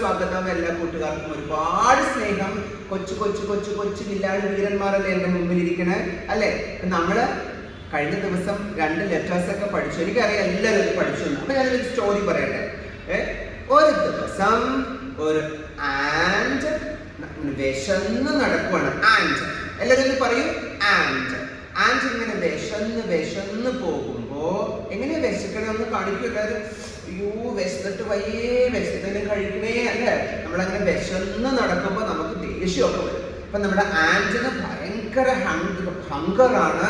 സ്വാഗതം. എല്ലാ കൂട്ടുകാർക്കും ഒരുപാട് സ്നേഹം. കൊച്ചു കൊച്ചു കൊച്ചു കൊച്ചു വില്ലാട് വീരന്മാരല്ലേ എൻ്റെ മുമ്പിലിരിക്കണേ അല്ലേ? നമ്മള് കഴിഞ്ഞ ദിവസം 2 ലെറ്റേഴ്സ് ഒക്കെ പഠിച്ചു. എനിക്കറിയാം എല്ലാവരും ഇത് പഠിച്ചു. അപ്പൊ ഞാനൊരു സ്റ്റോറി പറയട്ടെ. ഒരു ദിവസം ഒരു ആൻഡ് വിശന്ന് നടക്കുവാണ്. ആൻഡ് എല്ലാവരും പറയും ആൻഡ്. ആൻഡ് ഇങ്ങനെ വിശന്ന് പോകുമ്പോ എങ്ങനെയാ വിശക്കണമെന്ന് കാണിക്കും എല്ലാവരും. അയ്യോ വിശന്നിട്ട് വിശന്നിട്ട് കഴിക്കണേ അല്ലേ? നമ്മളങ്ങനെ വിശന്ന് നടക്കുമ്പോ നമുക്ക് ദേഷ്യമൊക്കെ വരും. അപ്പൊ നമ്മുടെ ആൻഡിന് ഭയങ്കര ഹങ്കറാണ്.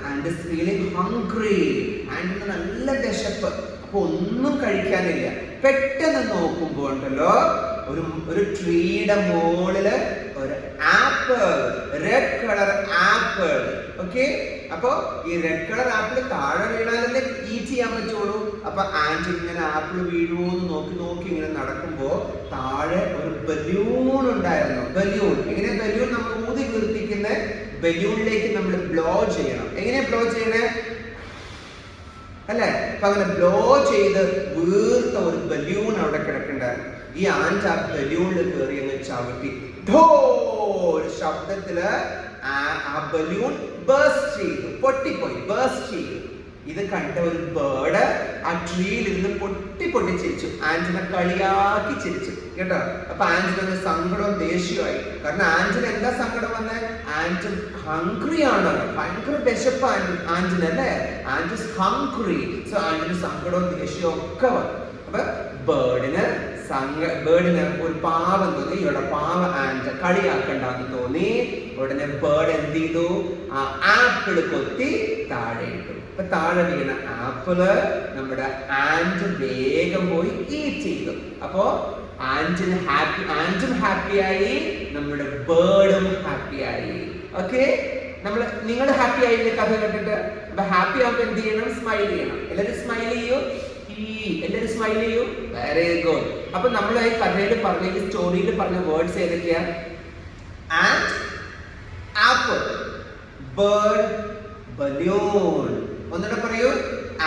Ant is feeling hungry. ആൻഡിന് നല്ല വിശപ്പ്. അപ്പൊ ഒന്നും കഴിക്കാനില്ല. പെട്ടെന്ന് നോക്കുമ്പോ ഉണ്ടല്ലോ ഒരു ട്രീയുടെ മുകളില് ഒരു apple, red colour apple. Okay, അപ്പൊ ഈ റെഡ് കളർ ആപ്പിൾ താഴെ വീണാലല്ലേ ഈറ്റ് ചെയ്യാൻ പറ്റുള്ളൂ. അപ്പൊ ആൻഡ് ഇങ്ങനെ ആപ്പിൾ വീഴുമോന്ന് നോക്കി ഇങ്ങനെ നടക്കുമ്പോ താഴെ ഒരു ബലൂൺ ഉണ്ടായിരുന്നു. ബലൂൺ എങ്ങനെ? ബലൂൺ നമ്മൾ ഊതി വീർപ്പിക്കുന്ന ബലൂണിലേക്ക് നമ്മൾ ബ്ലോ ചെയ്യണം. എങ്ങനെയാ ബ്ലോ ചെയ്യണേ അല്ലേ? അപ്പൊ അങ്ങനെ ബ്ലോ ചെയ്ത് വീർത്ത ഒരു ബലൂൺ അവിടെ കിടക്കണ്ടായിരുന്നു. ഈ ആൻഡ് ആ ബലൂണിൽ കയറി അങ്ങ് ചവിട്ടി ഒരു ശബ്ദത്തില് ആ ബലൂൺ ബേസ്റ്റ് ചെയ്തു, പൊട്ടിപ്പോയി, ബേസ്റ്റ് ചെയ്തു. ഇത് കണ്ട ഒരു ബേർഡ് ആ ട്രീയിൽ ഇരുന്ന് പൊട്ടി ചിരിച്ചു. ആൻഡിനെ കളിയാക്കി ചിരിച്ചു കേട്ടോ. അപ്പൊ ആൻഡിന് സങ്കടവും ദേഷ്യമായി. കാരണം ആൻഡിന് എന്താ സങ്കടം വന്നേ? ആൻഡ് ഹംഗ്രി ആണ്, ഭയങ്കര വിശപ്പ് ആൻഡിന് അല്ലേ? And is hungry. സോ ആൻഡിന് സങ്കടവും ദേഷ്യവും ഒക്കെ വന്നു. അപ്പൊ ബേർഡിന് ഒരു പാവം തോന്നി. ഇവിടെ പാവ ആൻഡ് കളിയാക്കണ്ടെന്ന് തോന്നി. ഉടനെ ബേർഡ് എന്ത് ചെയ്തു? ആ ആപ്പിൾ കൊത്തി താഴെ ഇട്ടു. അപ്പൊ താഴെ വീണ ആപ്പിള് നമ്മുടെ ആൻഡ് വേഗം പോയി ഈറ്റ് ചെയ്തു. അപ്പോ ആൻഡും ഹാപ്പിയായി, നമ്മുടെ ബേർഡും ഹാപ്പിയായി. ഓക്കെ, നിങ്ങൾ ഹാപ്പി ആയില്ലേ കഥ കേട്ടിട്ട്? അപ്പൊ ഹാപ്പി ആവുമ്പോ എന്ത് ചെയ്യണം? സ്മൈൽ ചെയ്യണം. എല്ലാവരും സ്മൈൽ ചെയ്യൂ. എല്ലാവരും സ്മൈൽ ചെയ്യൂ. Very good. അപ്പൊ നമ്മൾ ഈ കഥയിൽ പറഞ്ഞ, ഈ സ്റ്റോറിയിൽ പറഞ്ഞ വേർഡ്സ് ഏതൊക്കെയാ? Ant, apple, bird, balloon. ഒന്നുകൂടെ പറയൂ.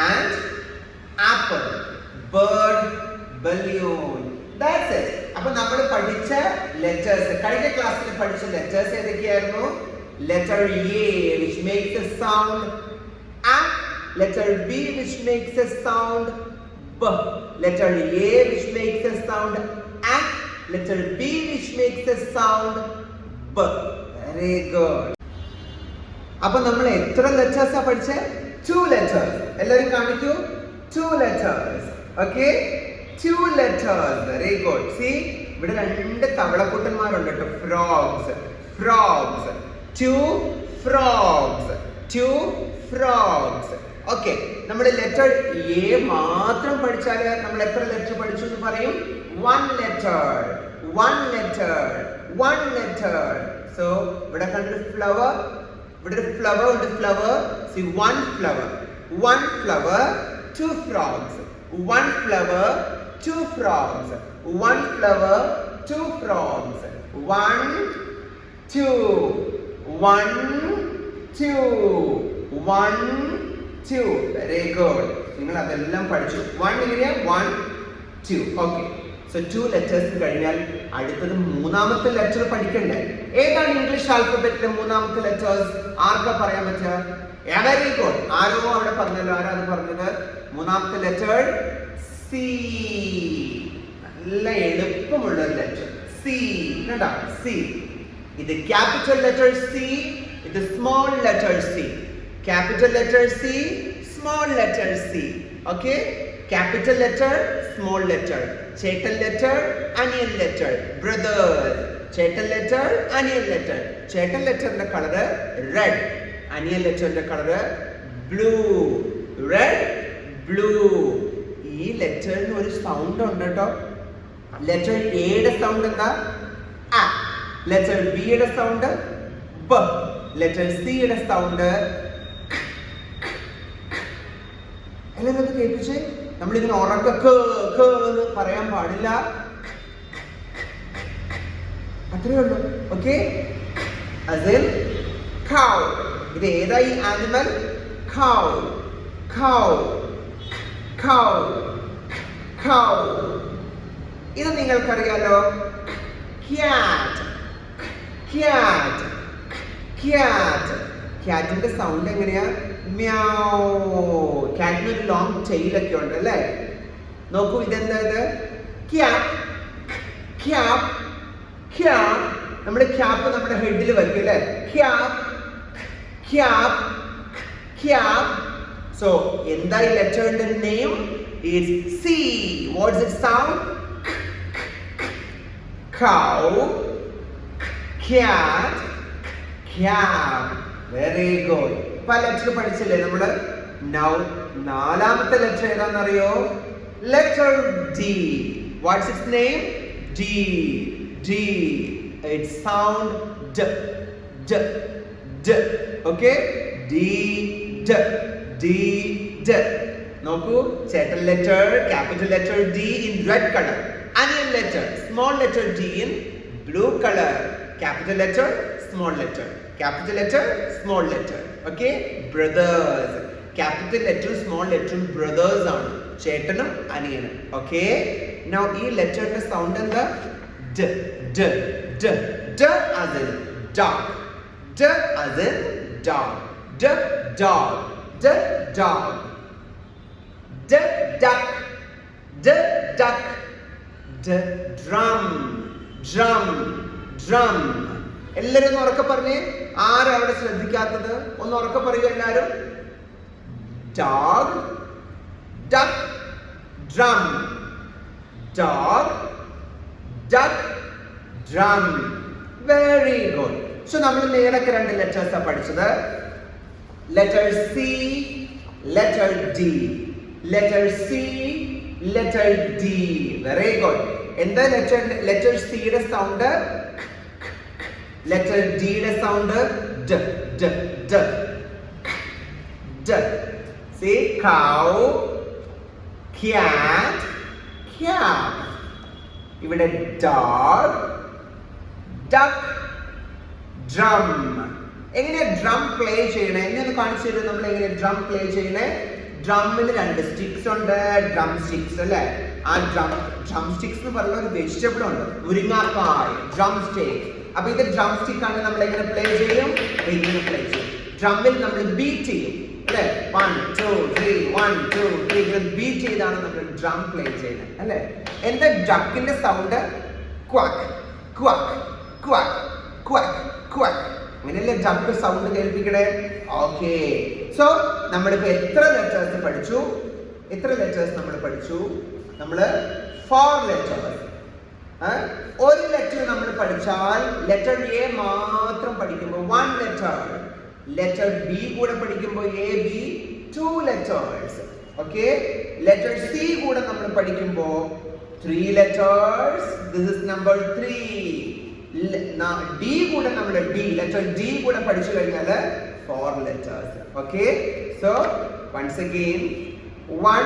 Ant, apple, bird, balloon. That's it. അപ്പൊ നമ്മൾ പഠിച്ച ലെറ്റേഴ്സ്, കഴിഞ്ഞ ക്ലാസ്സിൽ പഠിച്ച ലെറ്റേഴ്സ് ഏതൊക്കെയായിരുന്നു? Letter A which makes a sound a, letter b which makes a sound b, letter a which makes a sound a, letter b which makes a sound b. Very good. അപ്പൊ നമ്മൾ എത്ര ലെറ്റേഴ്സാ പഠിച്ചേ? 2 letters. എല്ലാവരും കാണിക്കൂ. 2 letters. Okay, 2 letters. Very good. See, ഇവിടെ 2 തവളക്കുട്ടന്മാരുണ്ട് കേട്ടോ. frogs. 2 frogs. Okay, നമ്മൾ letter A മാത്രം പഠിച്ചാൽ നമ്മൾ എത്ര ലെറ്റർ പഠിച്ചു എന്ന് പറയും? 1 letter. സോ ഇവിടെ കണ്ടൊരു ഫ്ലവർ, ഇവിടെ ഒരു ഫ്ലവർ ഉണ്ട്. Flower, C 1 flower, 2 frogs. 1 flower, 2 frogs. 1 flower, 2 frogs. 1 2 1 2. Very good. നിങ്ങൾ അതെല്ലാം പഠിച്ചു. 1 എങ്ങനെയാ? 1 2. ഓക്കെ, സോ 2 ലെറ്റേഴ്സ് കഴിഞ്ഞാൽ അടുത്തത് മൂന്നാമത്തെ ലെറ്റർ പഠിക്കണ്ടേ? ഏതാണ് ഇംഗ്ലീഷ് ആൽഫബറ്റിലെ മൂന്നാമത്തെ ലെറ്റേഴ്സ്? ആർക്കാ പറയാൻ പറ്റുക? Very good. ആരോ അവിടെ പറഞ്ഞല്ലോ. ആരാ അത് പറഞ്ഞത്? മൂന്നാമത്തെ ലെറ്റർ സി. നല്ല എളുപ്പമുള്ള ലെറ്റർ സി. കണ്ടോ? സി. ഇത് ക്യാപിറ്റൽ ലെറ്റർ സി, ഇത് small letter C. Capital letter C, small letter C. Okay, capital letter, small letter. ചേട്ടൻ ലെറ്റർ, അനിയൻ ലെറ്റർ. ബ്രദർ. ചേട്ടൻ ലെറ്റർ, അനിയൻ ലെറ്റർ. ചേട്ടൻ ലെറ്ററിന്റെ കളറ് റെഡ്, അനിയൻ ലെറ്ററിന്റെ കളറ് ബ്ലൂ. Red, blue. ഈ ലെറ്ററിന് ഒരു സൗണ്ട് ഉണ്ട് കേട്ടോ. ലെറ്റർ എയുടെ സൗണ്ട് എന്താ? ആ. ലെറ്റർ ബിയുടെ സൗണ്ട് ബ. ലെറ്റർ സിയുടെ സൗണ്ട്. എല്ലാവരും അത് കേൾപ്പിച്ചേ. നമ്മളിങ്ങനെ ഉറക്ക എന്ന് പറയാൻ പാടില്ല. അത്രേ ഉള്ളൂ. ഓക്കെ, അതിൽ cow. ഇത് ഏതാ ഈ ആനിമൽ? cow. ഇത് നിങ്ങൾക്കറിയാലോ, ക്യാറ്റ്. ക്യാറ്റ് ക്യാറ്റ് ക്യാറ്റിന്റെ സൗണ്ട് എങ്ങനെയാ? മ്യാവ്. ക്യാറ്റിന് ഒരു ലോങ് ടെയിലൊക്കെ ഉണ്ട് അല്ലേ? നോക്കൂ, ഇതെന്താ ഇത്? Cap cap cap. നമ്മുടെ ക്യാപ്പ് നമ്മുടെ ഹെഡിൽ വെക്കും അല്ലേ? Cap cap cap. സോ എന്താ ഈ ലെറ്ററിന്റെ name? It's C. What's it sound? cow, cat, cat. Very good. ഇപ്പൊ ലെറ്റർ പഠിച്ചില്ലേ നമ്മള്? Now നാലാമത്തെ ലെറ്റർ ഏതാണെന്നറിയോ? Letter D. What's its name? D. D. It sound D. D. D. Okay? D. D. D. D. നോക്കൂ, capital letter, capital letter D in red color. Onion letter, small letter D in blue color. Capital letter, small letter. Capital letter, small letter. Okay? Brothers. Capital letter, small letter, brothers ആണ്. ചേട്ടനും അനിയനും. Okay? Now ഈ ലെറ്ററിന്റെ sound എന്താ? D. D. D. D as in dog. D as in dog. D. Dog. D. Dog. D. Duck. D. Duck. Drum, drum, drum. എല്ലാരും ഒന്ന് ഉറക്കെ പറഞ്ഞേ. ആരും അവിടെ ശ്രദ്ധിക്കാത്തത് ഒന്ന് ഉറക്കെ പറയൂ എല്ലാരും. Dog, duck, drum. Dog, duck, drum. Very good. So നമ്മൾ നേരൊക്കെ രണ്ട് ലെറ്റേഴ്സാണ് പഠിച്ചത്. Letter C, letter D. Letter C, letter D. Very good. എന്താ ലെറ്റർ സിയുടെ സൗണ്ട്? ലെറ്റർ ഡിയുടെ sound D. D. D. D. See, cow, cat, cat. ഇവിടെ dog, duck, drum. എങ്ങനെയാ drum play ചെയ്യണേ? എന്നെ ഒന്ന് കാണിച്ചു തരും. നമ്മൾ എങ്ങനെയാ ഡ്രം പ്ലേ ചെയ്യണേ? ഡ്രമ്മിന് രണ്ട് സ്റ്റിക്സ് ഉണ്ട്, ഡ്രം സ്റ്റിക്സ് അല്ലേ? ആ ഡ്രം സ്റ്റിക്സ് എന്ന് പറയുന്ന ഒരു വെജിറ്റബിൾ ഉണ്ട്, മുരിങ്ങാക്കായ്, ഡ്രം സ്റ്റേക്ക്. അപ്പൊ ഇത് ഡ്രം സ്റ്റിക്ക് ആണ്. നമ്മൾ എങ്ങനെ പ്ലേ ചെയ്യും? ഇങ്ങനെ പ്ലേ ചെയ്യും. ഡ്രമ്മിൽ നമ്മൾ ബീറ്റ് ചെയ്യും അല്ലേ? 1 2 3 1 2 3 ഇങ്ങനെ ബീറ്റ് ചെയ്താണ് നമ്മൾ ഡ്രം പ്ലേ ചെയ്യുന്നത് അല്ലേ? എന്താ ഡക്കിന്റെ sound? Quack quack quack quack quack. അങ്ങനെയല്ലേ ഡക്ക് സൗണ്ട് കേൾപ്പിക്കണേ? ഓക്കെ. സോ നമ്മളിപ്പോ എത്ര ലെറ്റേഴ്സ് പഠിച്ചു? എത്ര ലെറ്റേഴ്സ് നമ്മൾ പഠിച്ചു? നമ്മള് 4 ലെറ്റേഴ്സ്. ഒരു ലെറ്റർ നമ്മൾ പഠിച്ചാൽ ലെറ്റർ എ മാത്രം പഠിക്കുമ്പോൾ 1 ലെറ്റർ. ലെറ്റർ ബി കൂടെ പഠിക്കുമ്പോൾ A B 2 letters. Okay. Letter C കൂടെ നമ്മൾ പഠിക്കുമ്പോൾ 3 letters. This is number 3. D കൂടെ നമ്മൾ ലെറ്റർ ഡി കൂടെ പഠിച്ചു കഴിഞ്ഞാൽ 4 letters. Okay? So, once again, 1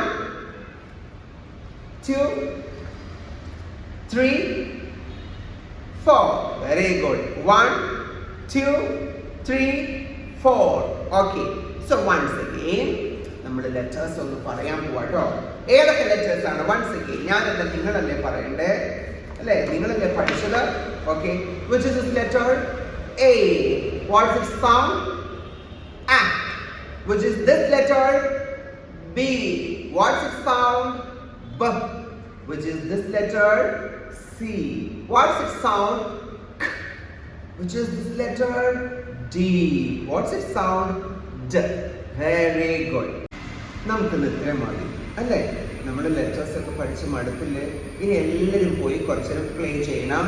2 3 4. Very good. 1 2 3 4. Okay. So, once again, നമ്മൾ ലെറ്റേഴ്സ് ഒന്ന് പറയാൻ പോവാട്ടോ. ഏതൊക്കെ ലെറ്റേഴ്സ് ആണ്? വൺസ് അഗെയിൻ ഞാനല്ല, നിങ്ങളല്ലേ പറയണ്ടേ അല്ലേ? നിങ്ങളല്ലേ പഠിച്ചത്? Okay. Which is this letter? A. What's its sound? A. Which is this letter? B. What's its sound? B. Which is this letter? C. What's its sound? K. Which is this letter? D. What's its sound? D. Very good. നമുക്കിന്ന് ഇത്രയും മതി അല്ലേ? നമ്മുടെ letters ഒക്കെ പഠിച്ച് മടുപ്പില്ലേ? ഇനി എല്ലാവരും പോയി കുറച്ചേരം പ്ലേ ചെയ്യണം,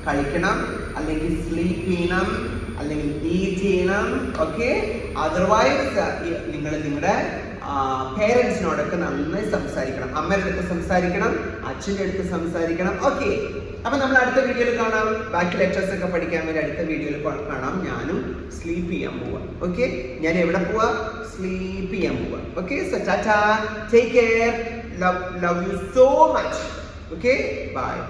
കളിക്കണം, അല്ലെങ്കിൽ സ്ലീപ്പ് ചെയ്യണം, അല്ലെങ്കിൽ ഈറ്റ് ചെയ്യണം. ഓക്കെ. അതർവൈസ് നിങ്ങൾ നിങ്ങളുടെ പേരൻസിനോടൊക്കെ നന്നായി സംസാരിക്കണം. അമ്മയുടെ അടുത്ത് സംസാരിക്കണം, അച്ഛൻ്റെ അടുത്ത് സംസാരിക്കണം. ഓക്കെ. അപ്പൊ നമ്മൾ അടുത്ത വീഡിയോയിൽ കാണാം. ബാക്കി ലെറ്റേഴ്സ് ഒക്കെ പഠിക്കാൻ വേണ്ടി അടുത്ത വീഡിയോയിൽ കാണാം. ഞാനും സ്ലീപ്പ് ചെയ്യാൻ പോവാം. ഓക്കെ. ഞാൻ എവിടെ പോവാ? സ്ലീപ്പ് ചെയ്യാൻ പോവാം. Okay. So Tata, take care, love you so much. Okay, bye.